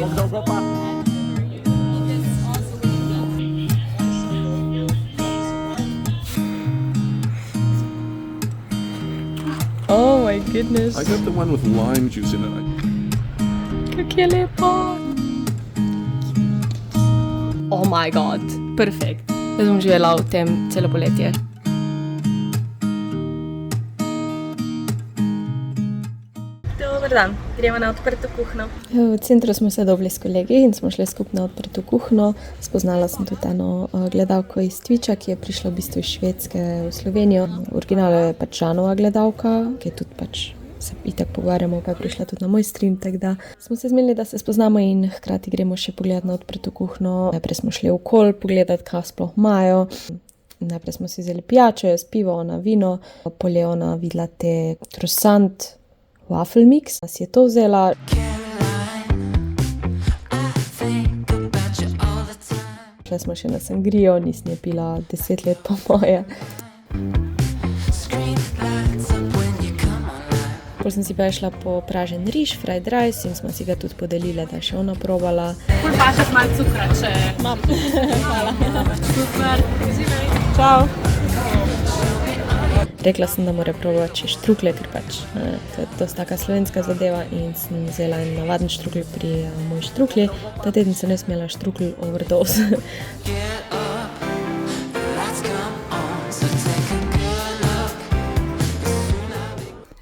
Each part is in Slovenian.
Oh my goodness. I got the one with lime juice in it. Kak je lepo. Oh my god, perfekt. Jaz bom živela v tem celo poletje. Dober dan, gremo na odprto kuhno. V centru smo se dobili s kolegi in smo šli skupaj na odprto kuhno. Spoznala sem tudi eno gledalko iz Twitcha, ki je prišla v bistvu iz Švedske v Slovenijo. Original je pač Žanova gledalka, ki je tudi pač se itak pogovarjamo, pa je prišla tudi na moj stream, tako da smo se zmenili, da se spoznamo in hkrati gremo še pogledati na odprto kuhno. Najprej smo šli okoli pogledati, kaj sploh imajo. Najprej smo si vzeli pijačo, jaz pivo, ona vino, polje ona videla te croissant waffle mix. Si je to vzela. Šli smo še na sangrijo, nisem je pila 10 let po moje. Potem sem si pa šla po pražen riž, fried rice in smo si ga tudi podelile, da je še ona probala. Ful pašeš malo cukra, če Imam. Hvala. super. Čau. Rekla sem, da mora probati še štrukle, ker pač to je dosti taka slovenska zadeva in sem vzela en navaden štrukl pri moji štrukli. Ta teden sem res imela štrukl overdose.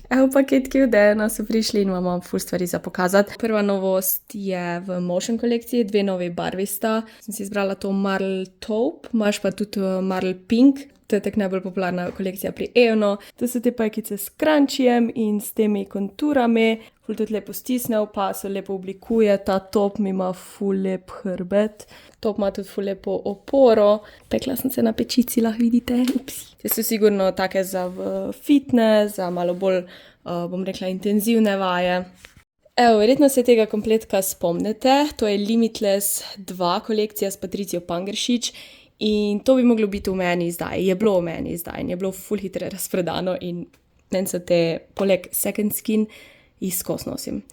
Evo paketki od Dejana so prišli in imamo ful stvari za pokazati. Prva novost je v Motion kolekciji, 2 novi barvi sta. Sem si izbrala to Marl Taupe, imaš pa tudi Marl Pink. To je tako najbolj popularna kolekcija pri Eono. To so te pajkice s crunchijem in s temi konturami. Ful tudi lepo stisne v pasu, lepo oblikuje. Ta top mi ima ful lep hrbet. Top ima tudi ful lepo oporo. Pekla sem se na pečici, lahko vidite. Upsi. Te so sigurno take za fitness, za malo bolj, bom rekla, intenzivne vaje. Evo, verjetno se tega kompletka spomnite. To je Limitless 2 kolekcija s Patricijo Pangeršič. In to bi moglo biti v meni zdaj, je bilo v meni zdaj in je bilo ful hitre razpredano in meni so te poleg second skin izkos nosim.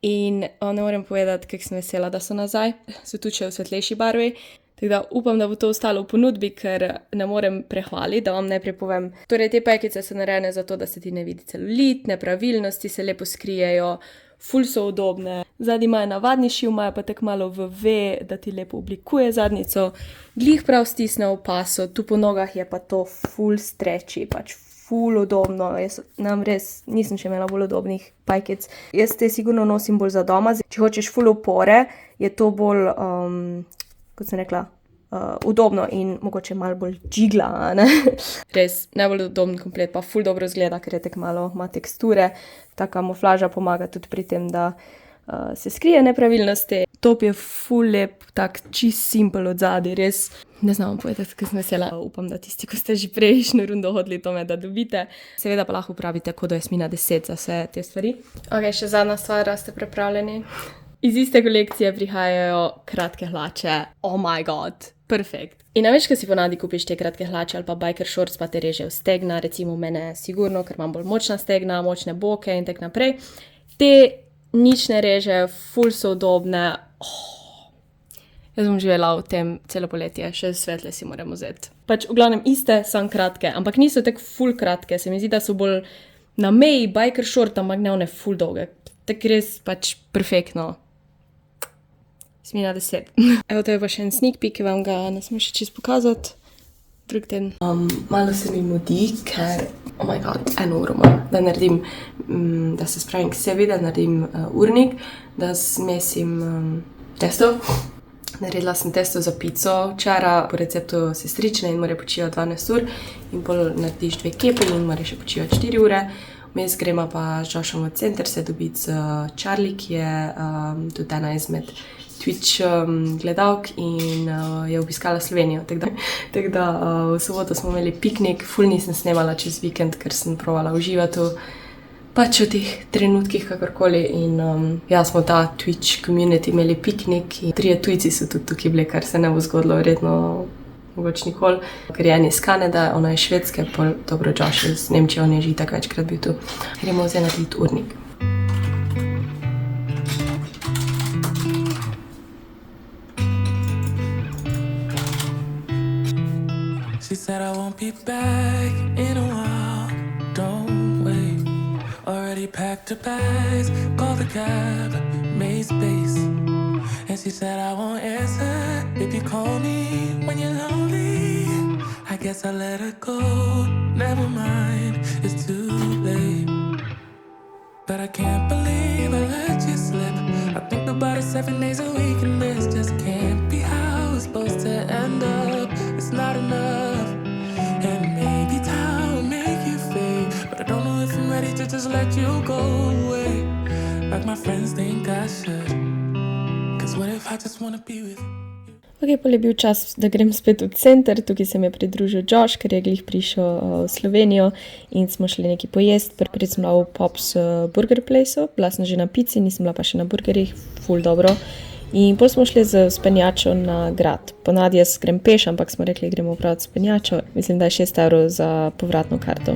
In ne morem povedati, kako sem vesela, da so nazaj, so tudi še v svetlejši barvi, tako da upam, da bo to ostalo v ponudbi, ker ne morem prehvaliti, da vam najprej povem. Torej, te pajkice so narejene zato, da se ti ne vidi celulit, nepravilnosti se lepo skrijejo, ful so udobne. Zadnji imajo navadni šiv, imajo pa tako malo v V, da ti lepo oblikuje zadnjico. Glih prav stisne v paso, tu po nogah je pa to ful stretchy, pač ful udobno. Jaz nam res nisem še imela bolj udobnih pajkic. Jaz te sigurno nosim bolj za doma. Če hočeš ful opore, je to bolj, kot sem rekla, udobno in mogoče malo bolj džigla, ne? Res, najbolj udoben komplet, pa ful dobro izgleda, ker je tako malo, ima teksture. Ta kamuflaža pomaga tudi pri tem, da se skrije nepravilnosti. Top je ful lep, tak čist simpel od zadaj, res. Ne znam povedati, kaj sem vesela. Upam, da tisti, ko ste že prejšnjo rundo hodili, to me da dobite. Seveda pa lahko upravite kodo Jasmina 10 za vse te stvari. Ok, še zadnja stvar, da ste pripravljeni. Iz iste kolekcije prihajajo kratke hlače. Oh my god, perfekt. In največ, ko si ponavadi kupiš te kratke hlače ali pa biker shorts, pa te režejo stegna, recimo mene sigurno, ker imam bolj močna stegna, močne boke in tak naprej. Te nič ne režejo, ful so udobne. Jaz bom živela v tem celo poletje, še svetle si moram vzeti. Pač v glavnem iste, samo kratke, ampak niso tako ful kratke, se mi zdi, da so bolj na meji biker short, ampak ne one ful dolge. Tako res pač perfektno. Jasmina 10. Evo, to je pa še en sneak peek, ki vam ga ne smem še čisto pokazati. Drug teden. Malo se mi mudi, ker, oh my god, 1 uro imam, da naredim, da se spravim k sebi, da naredim urnik, da zmesim testo. Naredila sem testo za pico včeraj po receptu sestrične in mora počivati 12 ur in pol narediš 2 kepe in mora še počivati 4 ure. Vmes gremo pa z Joshom v center se dobiti z Charlie, ki je tudi ena izmed Twitch gledalk in je obiskala Slovenijo. Tako da v soboto smo imeli piknik, ful nisem snemala čez vikend, ker sem provala uživati pač v teh trenutkih kakorkoli in smo ta Twitch community imeli piknik in 3 tujci so tudi tukaj bili, kar se ne bo zgodilo verjetno mogoče nikoli, ker je en iz Kanade, ona je Švedske, pol dobro Josh iz Nemčije, on je že itak večkrat bil tu. Gremo zdaj narediti urnik. she said I won't be back in a while. Don't wait. Already packed her bags, called a cab, made space. And she said I won't answer if you call me when you're lonely. I guess I let her go. Never mind, it's too late. But I can't believe I let you slip. I think about it 7 days a week, and this just can't be how it's supposed to end up. It's not enough. And maybe time will make you fade, but I don't know if I'm ready to just let you go away, like my friends think I should. Cause what if I just wanna be with you? Ok, pol je bil čas, da grem spet v center, tukaj se mi je pridružil Josh, ker je glih prišel v Slovenijo in smo šli nekaj pojest. Prvič sem bila v Pops Burger Placeu, bila sem že na pici, nisem bila pa še na burgerjih, ful dobro. In pol smo šli z vzpenjačo na grad. Ponavadi jaz grem peš, ampak smo rekli, gremo praviti vzpenjačo. Mislim, da je 6 € za povratno karto.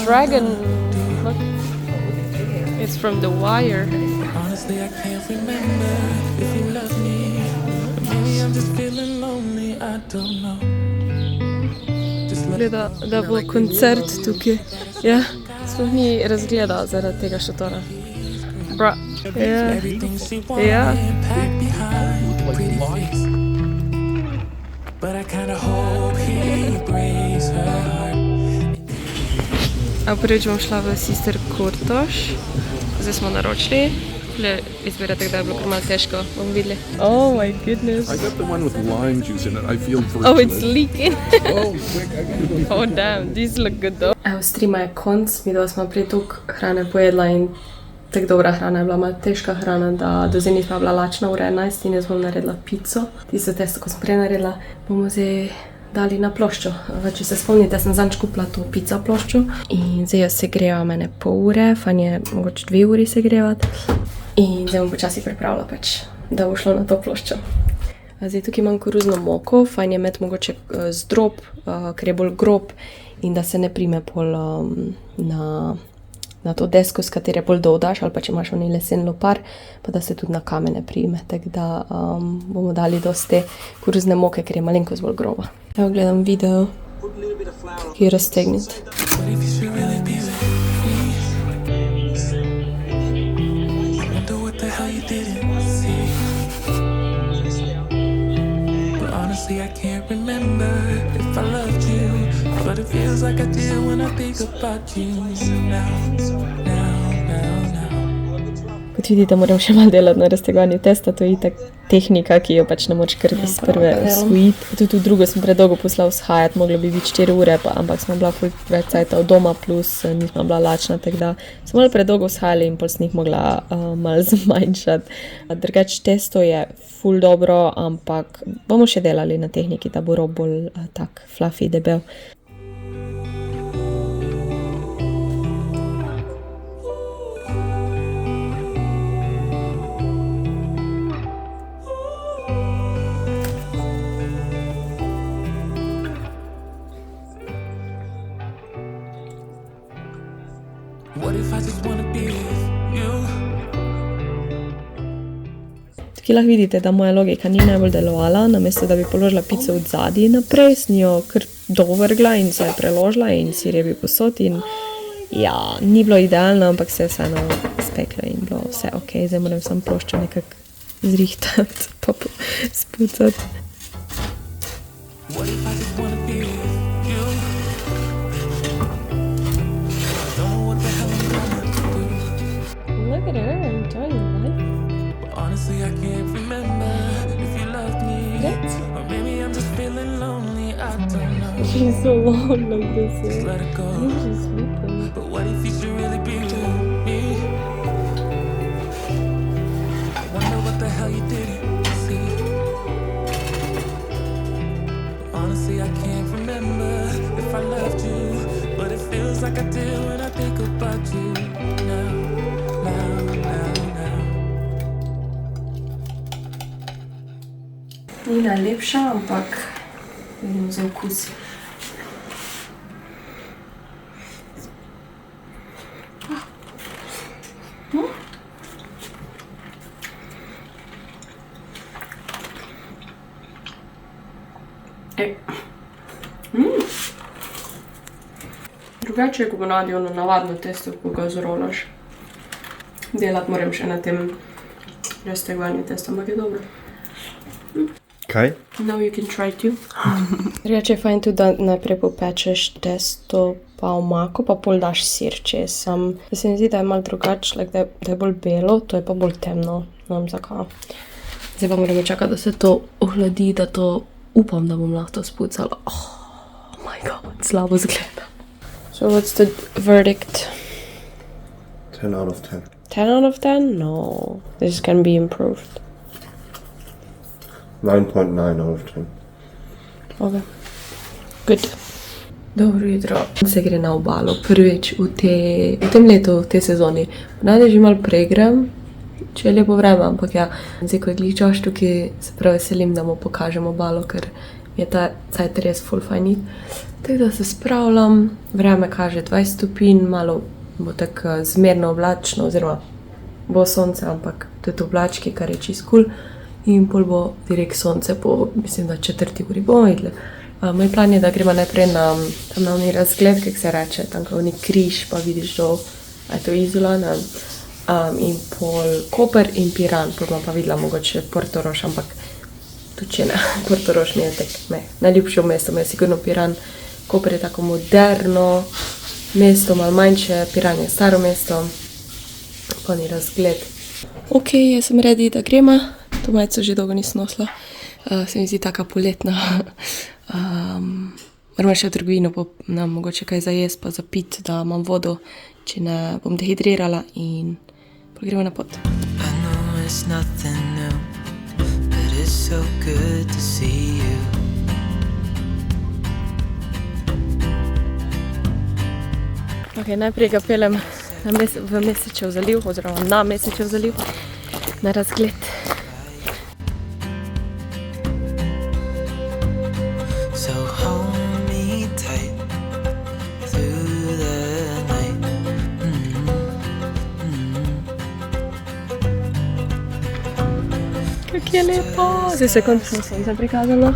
Dragon, look, it's from The Wire. Honestly, I can't remember if you love me. Maybe I'm just feeling lonely, I don't know. Gleda, da bo koncert tukaj. Ja, sploh ni razgledal zaradi tega šotora. Bra. Ja. Ja. But I kinda hope he breaks her heart. A prvič bom šla v Sister Kurtoš. Zdaj smo naročili. Izberete, da je bilo kar malo težko. Bomo videli. Oh my goodness. I got the one with lime juice in it. I feel Oh, it's fortunate. leaking. Oh, quick, I gotta go. Oh damn, these look good though. Evo, streama je konc, mi dva smo prej toliko hrane pojedla in tako dobra hrana je bila, malo težka hrana, da do zdaj nisma bila lačna ura 11 in jaz bom naredila pico. Tisto testo, ko sem prej naredila, bomo zdaj dali na ploščo. Če se spomnite, sem zanj kupila to pico ploščo in zdaj jo segreva mene pol ure, fajn je mogoče 2 uri segrevati. In zdaj bom počasi pripravila pač, da bo šlo na to ploščo. Zdaj tukaj imam koruzno moko, fajn je imeti mogoče zdrob, ker je bolj grob in da se ne prime pol na to desko, s katere bolj dodaš, ali pa če imaš oni lesen lopar, pa da se tudi na kamene prime. Tako da bomo dali dosti koruzne moke, ker je malenkost bolj groba. Evo gledam video, ki je raztegnit. What if you should really be with me? Wonder what the hell you didn't see. But honestly, I can't remember if I loved you, but it feels like I do when I think about you now. Kot vidite, moram še malo delati na raztegovanju testa, to je itak tehnika, ki jo pač ne moreš kar iz prve osvojiti. Tudi v drugo sem predolgo poslal vzhajati, moglo bi biti 4 ure, ampak smo bila ful več cajta od doma, plus nismo bila lačna, tako da smo malo predolgo vzhajali in pol sem jih mogla malo zmanjšati. Drugač testo je ful dobro, ampak bomo še delali na tehniki, da bo rob bolj tak fluffy, debel. What if I just wanna be with you? Tukaj lahko vidite, da moja logika ni najbolj delovala, namesto da bi položila pico od zadaj naprej, sem jo kar dovrgla in se je preložila in sir je bil posod in ja, ni bilo idealno, ampak se je vseeno speklo in bilo vse ok. Zdaj moram samo ploščo nekako zrihtati pa spucati. What if I just wanna be with you? I don't know what the hell I'm gonna do. Look at her, enjoying life. But honestly, I can't remember if you loved me. What? Or maybe I'm just feeling lonely, I don't know. She's so long like this. Just let it go. She's sleeping. But what if you should really be with me? I wonder what the hell you didn't see. But honestly, I can't remember if I loved you, but it feels like I do when I think about you now. Ni najlepša, ampak vidimo za okus. Drugače je, ko ponavadi ono navadno testo, ko ga zrolaš. Delati moram še na tem raztegnovanju testa, ampak je dobro. Kaj? Now you can try too. Drugače je fajn tudi, da najprej popečeš testo pa omako, pa pol daš sir čez. Da se mi zdi, da je malo drugače, like, da je bolj belo, to je pa bolj temno. Ne vem zakaj. Zdaj pa moramo čakati, da se to ohladi, da to upam, da bom lahko to spucala. Oh my god, slabo zgleda. So what's the verdict? 10 out of 10. 10 out of 10? No. This can be improved. 9.9 out of 10. Ok. Good. Dobro jutro. Se gre na obalo prvič v tem letu, v tej sezoni. Ponavadi že malo prej grem, če je lepo vreme, ampak ja. Zdaj, ko je glih Josh tukaj, se prav veselim, da mu pokažem obalo, ker je ta cajt res ful fajn iti. Tako da se spravljam, vreme kaže 20 stopinj, malo bo tako zmerno oblačno, oziroma bo sonce, ampak tudi oblački, kar je čist cool. In pol bo direkt sonce po, mislim, da 4 uri bomo videli. Moj plan je, da gremo najprej na tam na oni razgled, kak se reče, tam kao oni križ, pa vidiš dol, a je to Izola, ne? In pol Koper in Piran, pol bom pa videla mogoče Portorož, ampak tudi če ne, Portorož mi je tek najljubše mesto, mi je sigurno Piran. Koper je tako moderno mesto, malo manjše, Piran je staro mesto, pa ni razgled. Ok, jaz sem ready, da gremo. To majico že dolgo nisem nosila. Se mi zdi taka poletna. Moramo še v trgovino, pa nam mogoče kaj za jesti, pa za pit, da imam vodo, če ne bom dehidrirala in gremo na pot. I know it's nothing new, but it's so good to see you. Ok, najprej ga pelem v Mesečev zaliv, oziroma na Mesečev zaliv, na razgled. So hold me tight through the night. Kako je lepo! Zdaj se končno sonce prikazalo.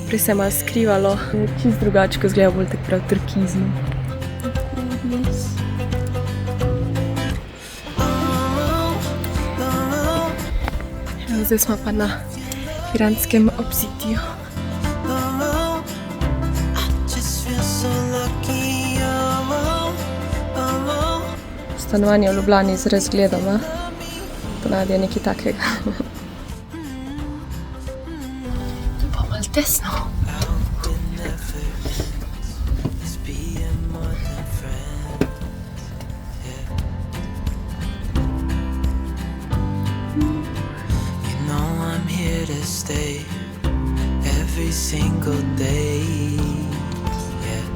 Prej se je malo skrivalo. Čist drugače, ko izgleda bolj tako prav turkizno. Zdaj smo pa na piranskem obzidju. Stanovanje v Ljubljani z razgledom, ponavadi je nekaj takega. Tu pa malo tesno. Stay every single day, yeah.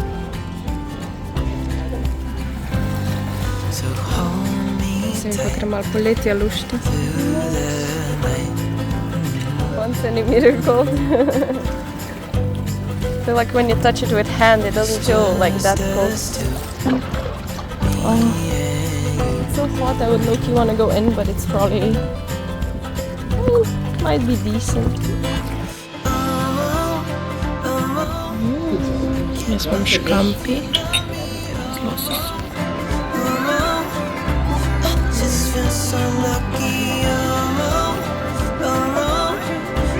So hold me Se mi pa kar malo poletja lušta. through the night. Once in a miracle. I feel like when you touch it with hand, it doesn't feel like that cold. Oh. It's so hot, I would low-key want to go in, but it's probably... might be decent. Jaz imam škampi. Just feel so lucky,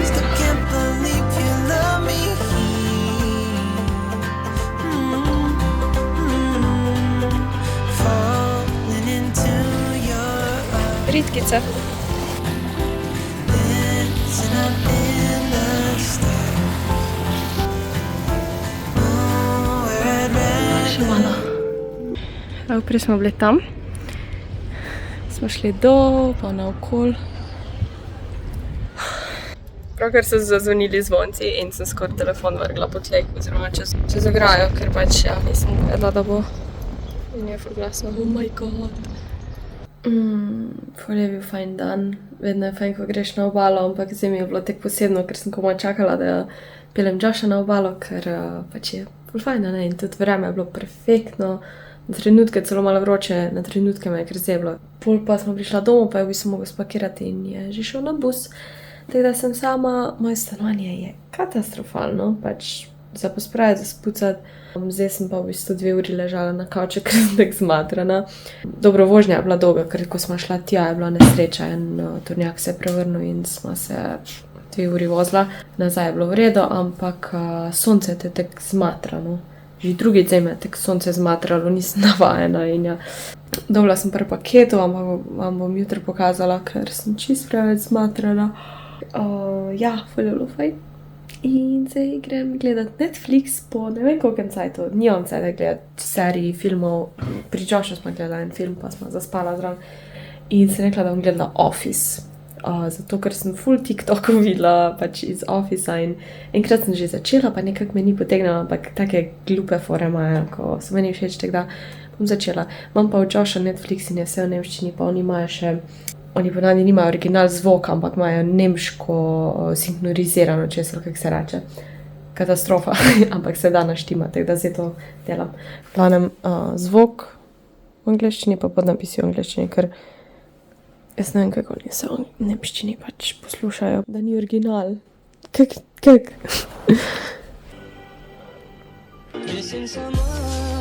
still can't believe you love me. Falling into your arms, Ritkice. dancing up in the stars. Oh, we're at Še malo. Evo, prej smo bili tam. Smo šli dol, pa naokol. Pravkar so zazvonili zvonci in sem skoraj telefon vrgla po tleh, oziroma čez ograjo, ker pač ja, nisem vedela, da bo. In je ful glasno. Oh my god. Ful je bil fajn dan. Vedno je fajn, ko greš na obalo, ampak zdaj mi je bilo tek posebno, ker sem komaj čakala, da pelem Josha na obalo, ker pač je ful fajn, ne? In tudi vreme je bilo perfektno. Na trenutke celo malo vroče, na trenutke me je kar zeblo. Pol pa smo prišla domov, pa je v bistvu mogel spakirati in je že šel na bus. Tako da sem sama, moje stanovanje je katastrofalno, pač za pospraviti, za spucati. Zdaj sem pa v bistvu 2 uri ležala na kavču, ker sem tako zmatrana. Dobro, vožnja je bila dolga, ker ko smo šla tja, je bila nesreča in tornjak se je prevrnil in smo se 2 uri vozila. Nazaj je bilo v redu, ampak sonce te tako zmatrano. Že drugi zdaj me tako sonce zmatralo, nisem navajena in ja. Dobila sem par paketov, ampak vam bom jutri pokazala, ker sem čist preveč zmatrana. Ja, ful je bilo fajn. In zdaj grem gledat Netflix po ne vem kolkem cajtu. Nimam cajta gledat serij, filmov. Pri Joshu smo gledali en film, pa smo zaspala zraven. In sem rekla, da bom gledala Office. Zato, ker sem ful TikTokov videla pač iz Officea in enkrat sem že začela, pa nekako me ni potegnila, ampak take glupe fore imajo, ko so meni všeč, tako da bom začela. Imam pa v Joshu Netflix in je vse v nemščini, pa oni imajo še, oni ponavadi nimajo original zvok, ampak imajo nemško sinhronizirano, česar, kako se reče. Katastrofa, ampak se da naštimati, tako da zdaj to delam. Glavnem zvok v angleščini, pa podnapisi v angleščini, ker jaz ne vem, kako oni se v nemščini pač poslušajo, da ni original. Kak? Missing someone